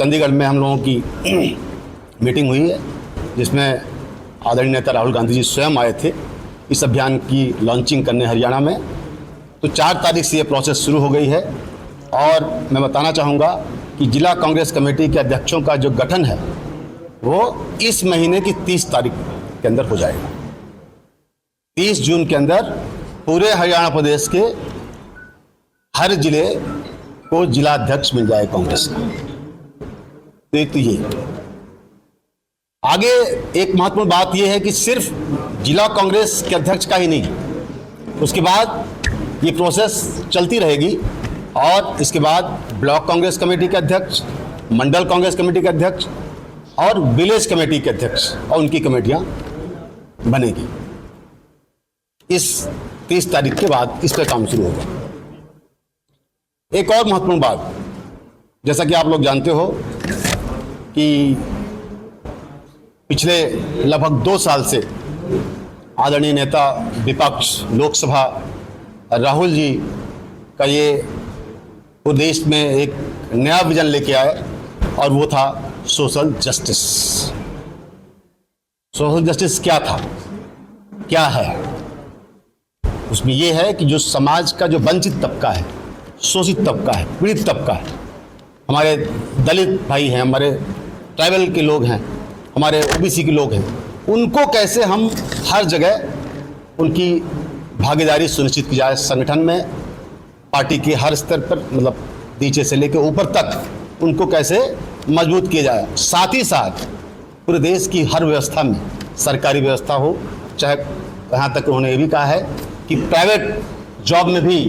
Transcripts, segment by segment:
चंडीगढ़ में हम लोगों की मीटिंग हुई है, जिसमें आदरणीय नेता राहुल गांधी जी स्वयं आए थे इस अभियान की लॉन्चिंग करने हरियाणा में। तो 4 तारीख से ये प्रोसेस शुरू हो गई है और मैं बताना चाहूँगा कि जिला कांग्रेस कमेटी के अध्यक्षों का जो गठन है वो इस महीने की 30 तारीख के अंदर हो जाएगा। 30 जून के अंदर पूरे हरियाणा प्रदेश के हर जिले को जिला अध्यक्ष मिल जाए कांग्रेस का। तो एक तो ये आगे एक महत्वपूर्ण बात यह है कि सिर्फ जिला कांग्रेस के अध्यक्ष का ही नहीं, उसके बाद ये प्रोसेस चलती रहेगी और इसके बाद ब्लॉक कांग्रेस कमेटी के अध्यक्ष, मंडल कांग्रेस कमेटी के अध्यक्ष और विलेज कमेटी के अध्यक्ष और उनकी कमेटियां बनेगी। इस 30 तारीख के बाद इस पर काम शुरू होगा। एक और महत्वपूर्ण बात, जैसा कि आप लोग जानते हो कि पिछले लगभग 2 साल से आदरणीय नेता विपक्ष लोकसभा राहुल जी का ये प्रदेश में एक नया विजन लेके आए और वो था सोशल जस्टिस। सोशल जस्टिस क्या था, क्या है? उसमें ये है कि जो समाज का जो वंचित तबका है, शोषित तबका है, पीड़ित तबका है, हमारे दलित भाई हैं, हमारे ट्राइबल के लोग हैं, हमारे ओबीसी के लोग हैं, उनको कैसे हम हर जगह उनकी भागीदारी सुनिश्चित की जाए संगठन में, पार्टी के हर स्तर पर, मतलब नीचे से लेकर ऊपर तक उनको कैसे मजबूत किया जाए। साथ ही साथ पूरे देश की हर व्यवस्था में, सरकारी व्यवस्था हो चाहे, यहाँ तक उन्होंने ये भी कहा है कि प्राइवेट जॉब में भी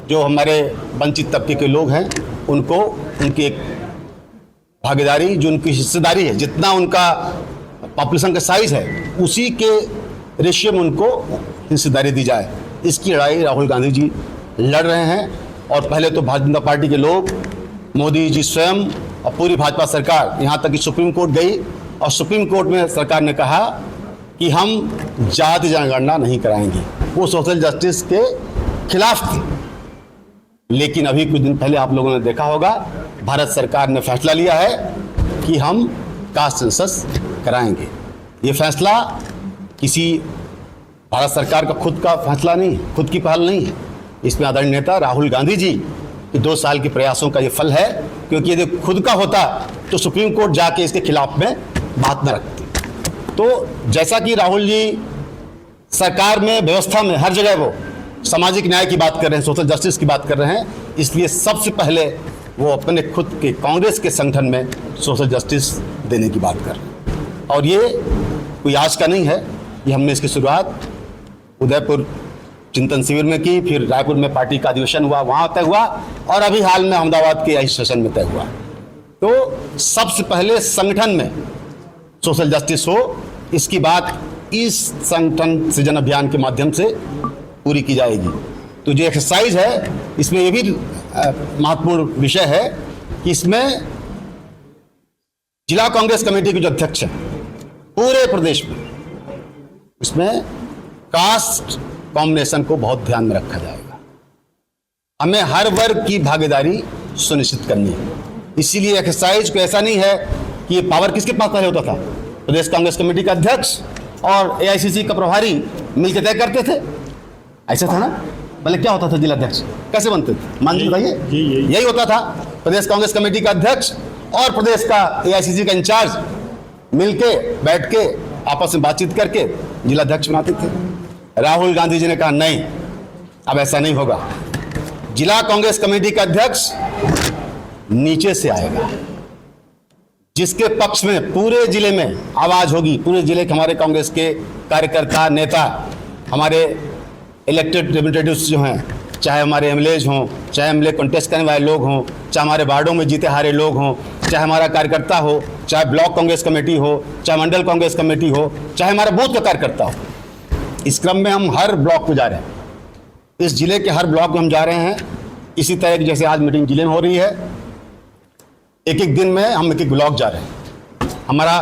जो हमारे वंचित तबके के लोग हैं उनको उनकी एक भागीदारी, जो उनकी हिस्सेदारी है, जितना उनका पॉपुलेशन का साइज है उसी के रेशियो में उनको हिस्सेदारी दी जाए। इसकी लड़ाई राहुल गांधी जी लड़ रहे हैं और पहले तो भारतीय जनता पार्टी के लोग, मोदी जी स्वयं और पूरी भाजपा सरकार, यहाँ तक कि सुप्रीम कोर्ट गई और सुप्रीम कोर्ट में सरकार ने कहा कि हम जाति जनगणना नहीं कराएंगे। वो सोशल जस्टिस के खिलाफ थी। लेकिन अभी कुछ दिन पहले आप लोगों ने देखा होगा, भारत सरकार ने फैसला लिया है कि हम कास्ट सेंसस कराएंगे। ये फैसला किसी भारत सरकार का खुद का फैसला नहीं है, खुद की पहल नहीं है। इसमें आदरणीय नेता राहुल गांधी जी के 2 साल के प्रयासों का ये फल है, क्योंकि यदि खुद का होता तो सुप्रीम कोर्ट जाके इसके खिलाफ में बात न रखती। तो जैसा कि राहुल जी सरकार में, व्यवस्था में हर जगह वो सामाजिक न्याय की बात कर रहे हैं, सोशल जस्टिस की बात कर रहे हैं, इसलिए सबसे पहले वो अपने खुद के कांग्रेस के संगठन में सोशल जस्टिस देने की बात कर रहे हैं। और ये कोई आज का नहीं है, ये हमने इसकी शुरुआत उदयपुर चिंतन शिविर में की, फिर रायपुर में पार्टी का अधिवेशन हुआ, वहाँ तय हुआ, और अभी हाल में अहमदाबाद के सेशन में तय हुआ। तो सबसे पहले संगठन में सोशल जस्टिस हो, इसकी बात इस संगठन सृजन अभियान के माध्यम से पूरी की जाएगी। तो जो एक्सरसाइज है इसमें ये भी महत्वपूर्ण विषय है कि इसमें जिला कांग्रेस कमेटी के जो अध्यक्ष हैं पूरे प्रदेश में, इसमें कास्ट कॉम्बिनेशन को बहुत ध्यान में रखा जाएगा। हमें हर वर्ग की भागीदारी सुनिश्चित करनी है। इसीलिए एक्सरसाइज को ऐसा नहीं है कि ये पावर किसके पास पहले होता था, प्रदेश कांग्रेस कमेटी का अध्यक्ष और एआईसीसी का प्रभारी मिलकर तय करते थे, ऐसा था ना? पहले क्या होता था, जिला अध्यक्ष कैसे बनते थे? मान जी बताइए, यही होता था। प्रदेश कांग्रेस कमेटी का अध्यक्ष और प्रदेश का एआईसीसी का इंचार्ज मिलके बैठ के आपस में बातचीत करके जिला अध्यक्ष बनाते थे। राहुल गांधी जी ने कहा नहीं, अब ऐसा नहीं होगा। जिला कांग्रेस कमेटी का अध्यक्ष नीचे से आएगा, जिसके पक्ष में पूरे जिले में आवाज होगी, पूरे जिले के हमारे कांग्रेस के कार्यकर्ता, नेता, हमारे इलेक्टेड रिप्रेजेंटेटिव्स जो हैं, चाहे हमारे एमएलएज हों, चाहे एमएलए कंटेस्ट करने वाले लोग हों, चाहे हमारे वार्डों में जीते हारे लोग हों, चाहे हमारा कार्यकर्ता हो, चाहे ब्लॉक कांग्रेस कमेटी हो, चाहे मंडल कांग्रेस कमेटी हो, चाहे हमारा बूथ का कार्यकर्ता हो। इस क्रम में हम हर ब्लॉक को जा रहे हैं, इस जिले के हर ब्लॉक में हम जा रहे हैं। इसी तरह की जैसे आज मीटिंग जिले में हो रही है, एक एक दिन में हम एक एक ब्लॉक जा रहे हैं। हमारा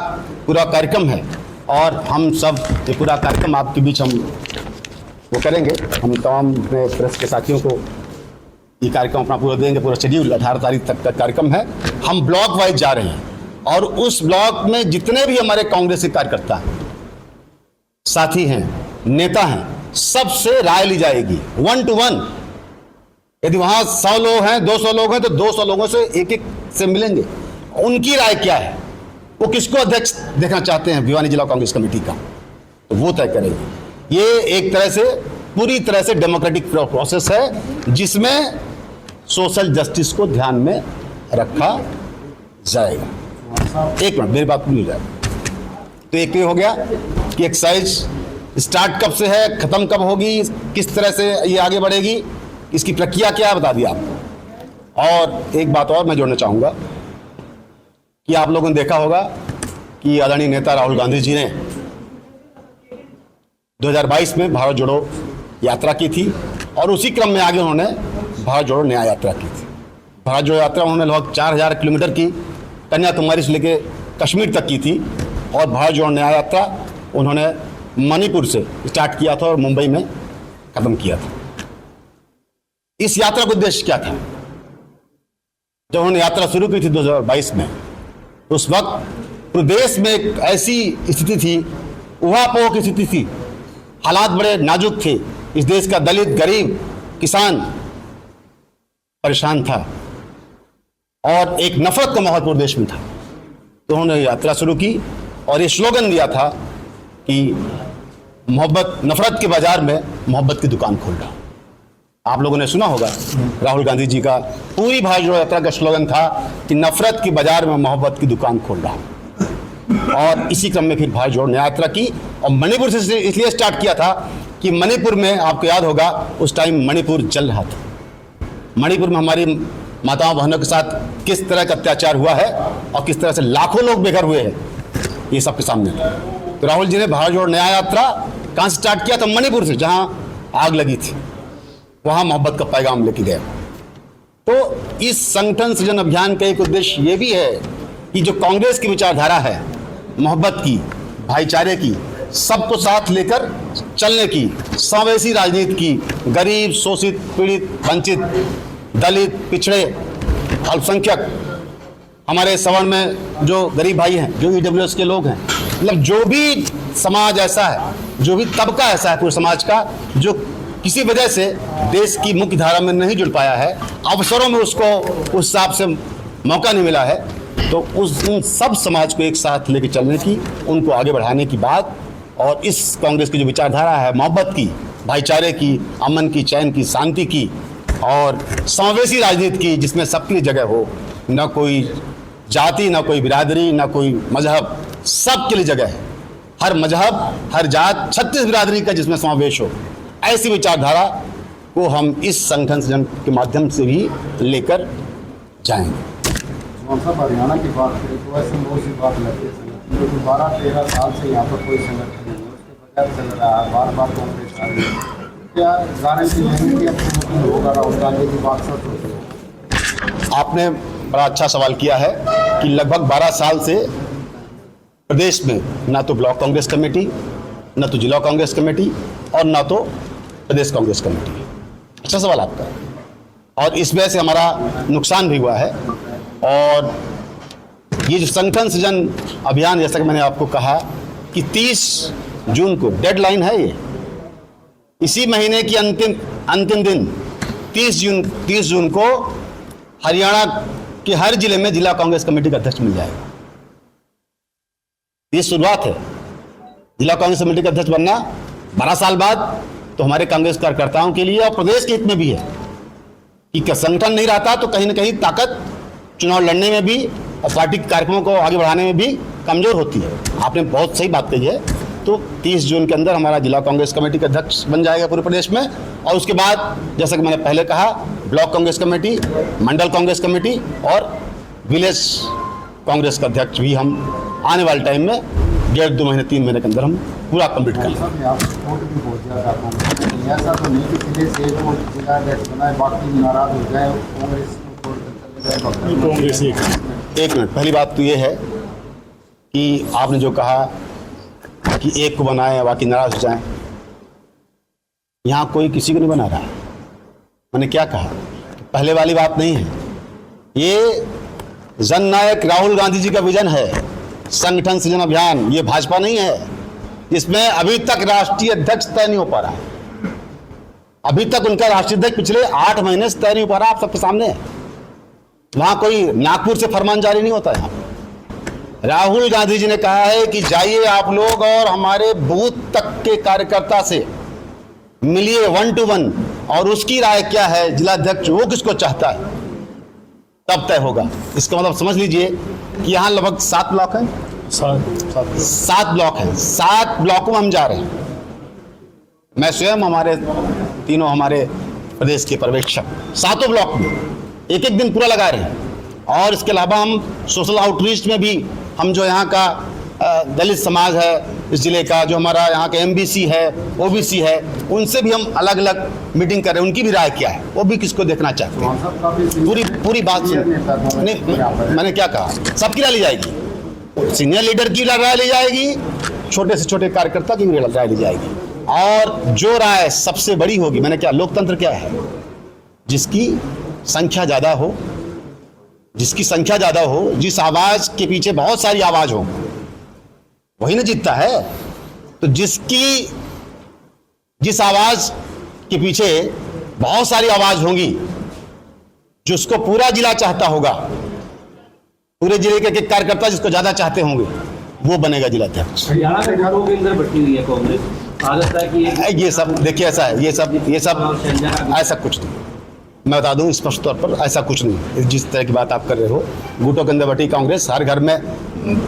पूरा कार्यक्रम है और हम सब ये पूरा कार्यक्रम आपके बीच हम वो करेंगे। हम तमाम प्रेस के साथियों को ये कार्यक्रम अपना पूरा देंगे, पूरा शेड्यूल 18 तारीख तक का कार्यक्रम है। हम ब्लॉक वाइज जा रहे हैं और उस ब्लॉक में जितने भी हमारे कांग्रेस के कार्यकर्ता हैं, साथी हैं, नेता हैं, सबसे राय ली जाएगी 1 to 1। यदि वहां 100 लोग हैं, 200 लोग हैं, तो 200 लोगों से एक एक से मिलेंगे, उनकी राय क्या है, वो किसको अध्यक्ष देखना चाहते हैं भिवानी जिला कांग्रेस कमेटी का, तो वो तय करेगी। ये एक तरह से पूरी तरह से डेमोक्रेटिक प्रोसेस है जिसमें सोशल जस्टिस को ध्यान में रखा जाएगा। एक मिनट, मेरी बात पूरी हो जाए तो एक ये हो गया कि एक्सरसाइज स्टार्ट कब से है, खत्म कब होगी, किस तरह से ये आगे बढ़ेगी, इसकी प्रक्रिया क्या है बता दिया आपको। और एक बात और मैं जोड़ना चाहूँगा कि आप लोगों ने देखा होगा कि आदरणीय नेता राहुल गांधी जी ने 2022 में भारत जोड़ो यात्रा की थी और उसी क्रम में आगे उन्होंने भारत जोड़ो न्याय यात्रा की थी। भारत जोड़ो यात्रा उन्होंने लगभग 4000 किलोमीटर की कन्याकुमारी से लेकर कश्मीर तक की थी और भारत जोड़ो न्याय यात्रा उन्होंने मणिपुर से स्टार्ट किया था और मुंबई में खत्म किया था। इस यात्रा का उद्देश्य क्या था? जब उन्होंने यात्रा शुरू की थी 2022 में, उस वक्त प्रदेश में एक ऐसी स्थिति थी, उहापोह की स्थिति थी, हालात बड़े नाजुक थे। इस देश का दलित, गरीब, किसान परेशान था और एक नफरत का माहौल पूरे देश में था। तो उन्होंने यात्रा शुरू की और ये स्लोगन दिया था कि मोहब्बत, नफरत के बाजार में मोहब्बत की दुकान खोल रहा हूं। आप लोगों ने सुना होगा राहुल गांधी जी का पूरी भारत जोड़ो यात्रा का स्लोगन था कि नफरत के बाजार में मोहब्बत की दुकान खोल रहा हूं। और इसी क्रम में फिर भारत जोड़ो न्याय यात्रा की और मणिपुर से इसलिए स्टार्ट किया था कि मणिपुर में आपको याद होगा उस टाइम मणिपुर जल रहा था। मणिपुर में हमारी माताओं बहनों के साथ किस तरह का अत्याचार हुआ है और किस तरह से लाखों लोग बेघर हुए हैं, ये सबके सामने। तो राहुल जी ने भारत जोड़ो न्याय यात्रा कहाँ से स्टार्ट किया था? मणिपुर से, जहां आग लगी थी, वहां मोहब्बत का पैगाम लेके गए। तो इस संगठन सृजन अभियान का एक उद्देश्य ये भी है कि जो कांग्रेस की विचारधारा है, मोहब्बत की, भाईचारे की, सबको साथ लेकर चलने की, समावेशी राजनीति की, गरीब, शोषित, पीड़ित, वंचित, दलित, पिछड़े, अल्पसंख्यक, हमारे सवर्ण में जो गरीब भाई हैं, जो ईडब्ल्यूएस के लोग हैं, मतलब जो भी समाज ऐसा है, जो भी तबका ऐसा है पूरे समाज का जो किसी वजह से देश की मुख्य धारा में नहीं जुड़ पाया है, अवसरों में उसको उस हिसाब से मौका नहीं मिला है, तो उन सब समाज को एक साथ लेकर चलने की, उनको आगे बढ़ाने की बात। और इस कांग्रेस की जो विचारधारा है मोहब्बत की, भाईचारे की, अमन की, चैन की, शांति की और समावेशी राजनीति की, जिसमें सबके लिए जगह हो, ना कोई जाति, ना कोई बिरादरी, ना कोई मजहब, सबके लिए जगह है, हर मजहब, हर जात, 36 बिरादरी का जिसमें समावेश हो, ऐसी विचारधारा को हम इस संगठन सृजन के माध्यम से भी लेकर जाएंगे। हरियाणा की बात करें तो ऐसे बहुत सी बात लगती है, 12-13 साल से यहाँ पर कोई संगठन नहीं है, उसके बगैर चल रहा है, बार बार कांग्रेस आ रही है, क्या गारंटी लेंगे कि अब होगा राहुल गांधी की बात सच होती है? आपने बड़ा अच्छा सवाल किया है कि लगभग 12 साल से प्रदेश में ना तो ब्लॉक कांग्रेस कमेटी, ना तो जिला कांग्रेस कमेटी और ना तो प्रदेश कांग्रेस कमेटी। अच्छा सवाल आपका, और इस वजह से हमारा नुकसान भी हुआ है। और ये जो संगठन सृजन अभियान, जैसा कि मैंने आपको कहा कि 30 जून को डेडलाइन है, ये इसी महीने की अंतिम दिन 30 जून को हरियाणा के हर जिले में जिला कांग्रेस कमेटी का अध्यक्ष मिल जाएगा। ये शुरुआत है। जिला कांग्रेस कमेटी का अध्यक्ष बनना 12 साल बाद तो हमारे कांग्रेस कार्यकर्ताओं के लिए और प्रदेश के हित में भी है कि संगठन नहीं रहता तो कहीं ना कहीं ताकत चुनाव लड़ने में भी और पार्टी के कार्यक्रमों को आगे बढ़ाने में भी कमजोर होती है। आपने बहुत सही बात कही है। तो 30 जून के अंदर हमारा जिला कांग्रेस कमेटी का अध्यक्ष बन जाएगा पूरे प्रदेश में, और उसके बाद जैसा कि मैंने पहले कहा, ब्लॉक कांग्रेस कमेटी, मंडल कांग्रेस कमेटी और विलेज कांग्रेस का अध्यक्ष भी हम आने वाले टाइम में 1.5-2 महीने 3 महीने के अंदर हम पूरा कंप्लीट कर लेंगे। ऐसा तो नहीं कि जिले से वो जिला अध्यक्ष बनाए बाकी नाराज हो जाए, कांग्रेस एक मिनट, पहली बात तो ये है कि आपने जो कहा कि एक को बनाए बाकी नाराज हो जाए, यहाँ कोई किसी को नहीं बना रहा है। मैंने क्या कहा, पहले वाली बात नहीं है। ये जननायक राहुल गांधी जी का विजन है संगठन सृजन अभियान, ये भाजपा नहीं है। इसमें अभी तक राष्ट्रीय अध्यक्ष तय नहीं हो पा रहा है। अभी तक उनका राष्ट्रीय अध्यक्ष पिछले 8 महीने से तय नहीं हो पा रहा। आप सबके सामने है। वहां कोई नागपुर से फरमान जारी नहीं होता है। राहुल गांधी जी ने कहा है कि जाइए आप लोग और हमारे बूथ तक के कार्यकर्ता से मिलिए 1 to 1, और उसकी राय क्या है, जिलाध्यक्ष वो किसको चाहता है, तब तय होगा। इसका मतलब समझ लीजिए कि यहाँ लगभग 7 ब्लॉक है, 7 ब्लॉक है। 7 ब्लॉकों में हम जा रहे हैं। मैं स्वयं, हमारे प्रदेश के पर्यवेक्षक 7 ब्लॉक में एक दिन पूरा लगा रहे हैं। और इसके अलावा हम सोशल आउटरीच में भी, हम जो यहाँ का दलित समाज है इस जिले का, जो हमारा यहाँ का MBC है, OBC है, उनसे भी हम अलग अलग मीटिंग कर रहे हैं। उनकी भी राय क्या है, वो भी किसको देखना चाहते हैं। पूरी बात सुन। नहीं, मैंने क्या कहा, सबकी राय ली जाएगी। सीनियर लीडर की राय ली जाएगी, छोटे से छोटे कार्यकर्ता की भी राय ली जाएगी। और जो राय सबसे बड़ी होगी, मैंने क्या, लोकतंत्र क्या है, जिसकी संख्या ज्यादा हो, जिस आवाज के पीछे बहुत सारी आवाज हो, वही ना जीतता है। तो जिस आवाज के पीछे बहुत सारी आवाज होंगी, जिसको पूरा जिला चाहता होगा, पूरे जिले के कार्यकर्ता जिसको ज्यादा चाहते होंगे, वो बनेगा जिलाध्यक्ष। हरियाणा में घरों के अंदर बटी हुई है कांग्रेस, आदत है कि ये सब देखिए, ऐसा है, ये सब ऐसा कुछ नहीं। मैं बता दूं स्पष्ट तौर पर, ऐसा कुछ नहीं। जिस तरह की बात आप कर रहे हो, गुटों के अंदर बटी कांग्रेस, हर घर में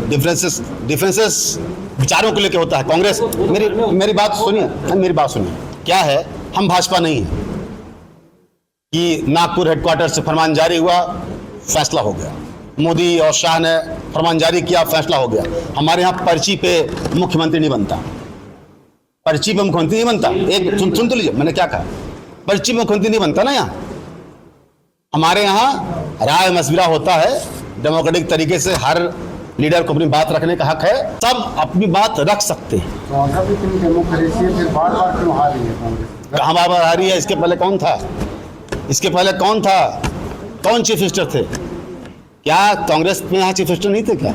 डिफरेंसेस विचारों को लेकर होता है। कांग्रेस, मेरी बात सुनिए, क्या है, हम भाजपा नहीं है कि नागपुर हेडक्वार्टर से फरमान जारी हुआ, फैसला हो गया, मोदी और शाह ने फरमान जारी किया, फैसला हो गया। हमारे यहाँ पर्ची पे मुख्यमंत्री नहीं बनता, पर्ची पे मुख्यमंत्री नहीं बनता। एक सुन तो लीजिए, मैंने क्या कहा, पर्ची पे मुख्यमंत्री नहीं बनता ना। यहाँ हमारे यहाँ राय मशविरा होता है, डेमोक्रेटिक तरीके से हर लीडर को अपनी बात रखने का हक है, सब अपनी बात रख सकते हैं। कहाँ बार बार हारी है? इसके पहले कौन था? कौन चीफ मिनिस्टर थे? क्या कांग्रेस में यहाँ चीफ मिनिस्टर नहीं थे क्या?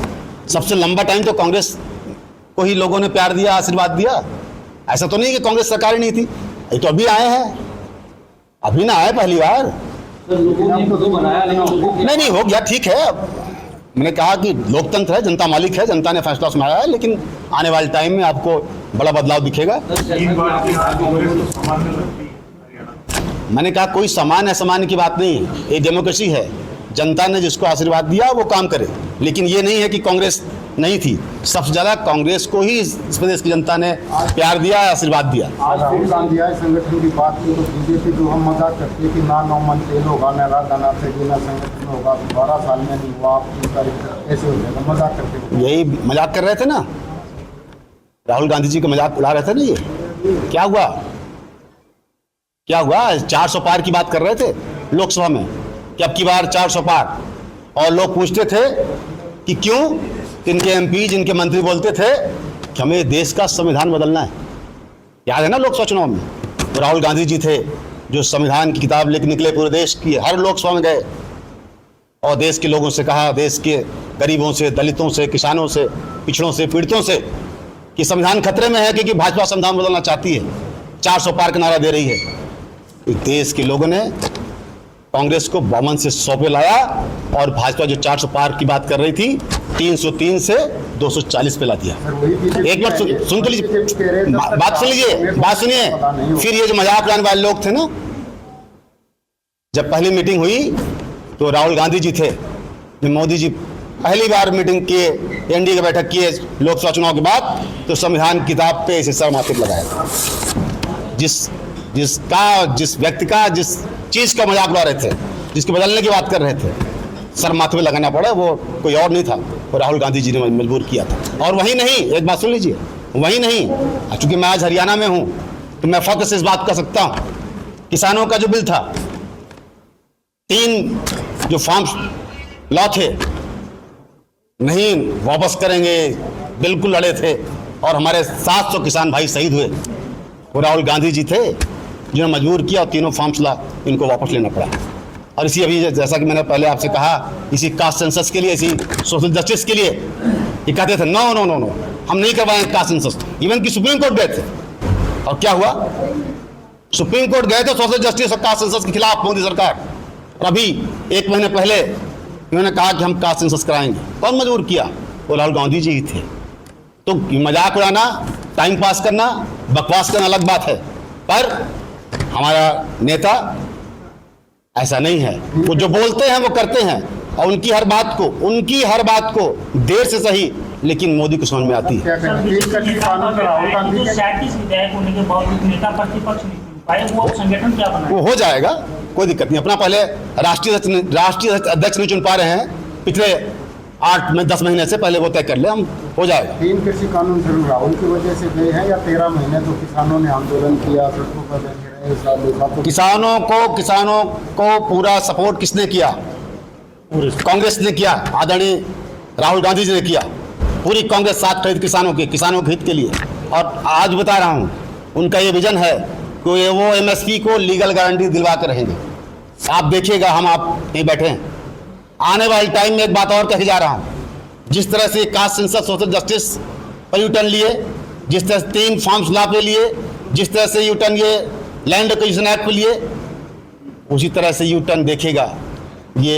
सबसे लंबा टाइम तो कांग्रेस को ही लोगों ने प्यार दिया, आशीर्वाद दिया। ऐसा तो नहीं कि कांग्रेस सरकार ही नहीं थी। ये तो अभी आए हैं, अभी ना आए पहली बार। नहीं हो गया, ठीक है। मैंने कहा कि लोकतंत्र है, जनता मालिक है, जनता ने फैसला सुनाया है, लेकिन आने वाले टाइम में आपको बड़ा बदलाव दिखेगा। मैंने कहा कोई समान असामान्य की बात नहीं है, ये डेमोक्रेसी है। जनता ने जिसको आशीर्वाद दिया वो काम करे, लेकिन ये नहीं है कि कांग्रेस नहीं थी। सबसे ज्यादा कांग्रेस को ही इस प्रदेश की जनता ने प्यार दिया, आशीर्वाद दिया। आज राहुल गांधी आए संगठन की बात की तो बीजेपी जो हम मजाक करती है कि ना 9 मंथ तेल होगा, ना राधा ना से ना संगठन होगा, 12 साल में नहीं हुआ, आप 3 तारीख ऐसे हो जाएगा, मजाक करते। यही मजाक कर रहे थे ना, राहुल गांधी जी का मजाक उड़ा रहे थे ना। ये क्या हुआ? 400 पार की बात कर रहे थे लोकसभा में कि अब की बार 400 पार, और लोग पूछते थे कि क्यों? इनके MP, जिनके मंत्री बोलते थे कि हमें देश का संविधान बदलना है। याद है ना लोकसभा चुनाव में? तो राहुल गांधी जी थे जो संविधान की किताब लेकर निकले, पूरे देश की हर लोकसभा में गए और देश के लोगों से कहा, देश के गरीबों से, दलितों से, किसानों से, पिछड़ों से, पीड़ितों से, कि संविधान खतरे में है क्योंकि भाजपा संविधान बदलना चाहती है, 400 पार का नारा दे रही है। देश के लोगों ने कांग्रेस को 52 से 100 पे लाया, और भाजपा जो 400 पार की बात कर रही थी, 303 से 240 पे ला दिया। एक बार सुन तो लीजिए, बात सुनिए। फिर ये जो मजाक उड़ाने वाले लोग थे ना, जब पहली मीटिंग हुई तो राहुल गांधी जी थे, मोदी जी पहली बार मीटिंग किए, NDA की बैठक किए लोकसभा चुनाव के बाद, तो संविधान किताब पे इसे सर माथे लगाया। जिस व्यक्ति का, जिस चीज का मजाक उड़ा रहे थे, जिसको बदलने की बात कर रहे थे, सर माथे पे लगाना पड़ा। वो कोई और नहीं था, वो राहुल गांधी जी ने मजबूर किया था। और वही नहीं, एक बात सुन लीजिए, वही नहीं, चूंकि मैं आज हरियाणा में हूं तो मैं फख्र से इस बात कर सकता हूं, किसानों का जो बिल था, 3 जो फार्म्स लॉ थे, नहीं वापस करेंगे, बिल्कुल लड़े थे, और हमारे 700 किसान भाई शहीद हुए। वो राहुल गांधी जी थे जिन्होंने मजबूर किया और तीनों फार्म्स लॉ इनको वापस लेना पड़ा। और इसी अभी जैसा कि मैंने पहले आपसे कहा, इसी कास्ट सेंसस के लिए, इसी सोशल जस्टिस के लिए ये कहते थे नो नो नो नो, हम नहीं करवाएंगे कास्ट सेंसस। इवन कि सुप्रीम कोर्ट गए थे, और क्या हुआ? सुप्रीम कोर्ट गए थे सोशल जस्टिस और कास्ट सेंसस के खिलाफ मोदी सरकार। और अभी 1 महीने पहले इन्होंने कहा कि हम कास्ट सेंसस कराएंगे। कौन मजबूर किया? वो राहुल गांधी जी ही थे। तो मजाक उड़ाना, टाइम पास करना, बकवास करना अलग बात है, पर हमारा नेता ऐसा नहीं है। वो जो बोलते हैं वो करते हैं, और उनकी हर बात को देर से सही लेकिन मोदी को समझ में आती है। क्या कहें? 30 का किसानों का राहुल गांधी के 37 विधायक होने के बावजूद नेता प्रतिपक्ष नहीं चुन पाए, वो संगठन क्या बनाए? वो हो जाएगा, कोई दिक्कत नहीं। अपना पहले राष्ट्रीय अध्यक्ष नहीं चुन पा रहे हैं, पिछले 8-10 महीने से, पहले वो तय कर ले, हम हो जाएगा। 3 कृषि कानून सिर्फ राहुल की वजह से गए हैं, या 13 महीने तो किसानों ने आंदोलन किया, सड़कों पर बैठे रहे, साल किसानों को पूरा सपोर्ट किसने किया? कांग्रेस ने किया, आदरणीय राहुल गांधी जी ने किया। पूरी कांग्रेस साथ खड़ी किसानों के हित के लिए। और आज बता रहा हूं, उनका ये विजन है कि वो एमएसपी को लीगल गारंटी दिलवा कर रहेंगे। आप देखिएगा, आप नहीं बैठे हैं, आने वाले टाइम में एक बात और कह जा रहा हूं, जिस तरह से कास्ट सेंसस सोशल जस्टिस पर यूटर्न लिए, जिस तरह से 3 फार्म्स लॉ पे लिए, जिस तरह से यूटर्न ये लैंड एक्विजिशन एक्ट पे लिए, उसी तरह से यूटर्न देखेगा ये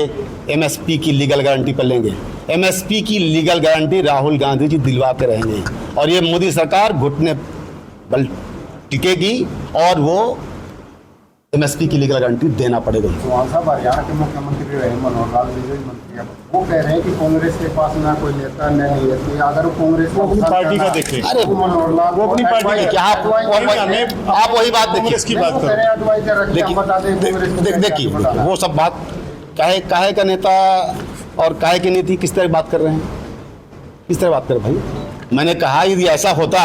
एमएसपी की लीगल गारंटी पर लेंगे। एमएसपी की लीगल गारंटी राहुल गांधी जी दिलवाते रहेंगे, और ये मोदी सरकार घुटने बल टिकेगी, और वो एमएसपी की लीगल गारंटी देना पड़ेगा। चौहान साहब हरियाणा के मुख्यमंत्री रहे मनोहर लाल विजय मंत्री, वो कह रहे हैं कि कांग्रेस के पास ना कोई नेता न नहीं है, अगर वो कांग्रेस को अपनी पार्टी का देखें। अरे मनोहर लाल वो अपनी पार्टी का, क्या आप वही बात देखिए, कांग्रेस की बात करो। देखिए वो सब बात काहे का नेता और काहे की नीति किस तरह बात कर रहे हैं, किस तरह बात कर रहे भाई? मैंने कहा यदि ऐसा होता,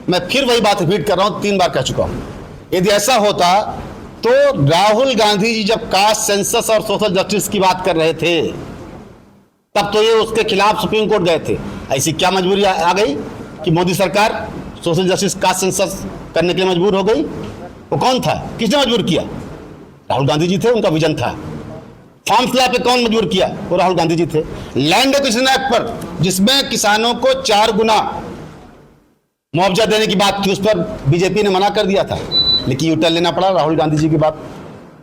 मैं फिर वही बात रिपीट कर रहा हूँ, 3 बार कह चुका हूँ, यदि ऐसा होता तो राहुल गांधी जी जब कास्ट सेंसस और सोशल जस्टिस की बात कर रहे थे, तब तो ये उसके खिलाफ सुप्रीम कोर्ट गए थे। ऐसी क्या मजबूरी आ गई कि मोदी सरकार सोशल जस्टिस कास्ट सेंसस करने के लिए मजबूर हो गई? वो कौन था? किसने मजबूर किया? राहुल गांधी जी थे, उनका विजन था। फार्म्स लॉ पे कौन मजबूर किया? वो राहुल गांधी जी थे। लैंड एक्विजिशन एक्ट पर, जिसमें किसानों को 4 गुना मुआवजा देने की बात थी, उस पर बीजेपी ने मना कर दिया था, लेकिन यूटर्न लेना पड़ा, राहुल गांधी जी की बात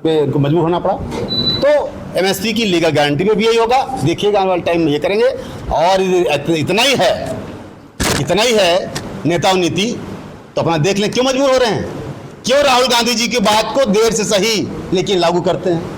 पे मजबूर होना पड़ा। तो एमएसपी की लीगल गारंटी में भी यही होगा, देखिएगा आने वाले टाइम में ये करेंगे। और इतना ही है नेता नीति, तो अपना देख लें क्यों मजबूर हो रहे हैं, क्यों राहुल गांधी जी की बात को देर से सही लेकिन लागू करते हैं।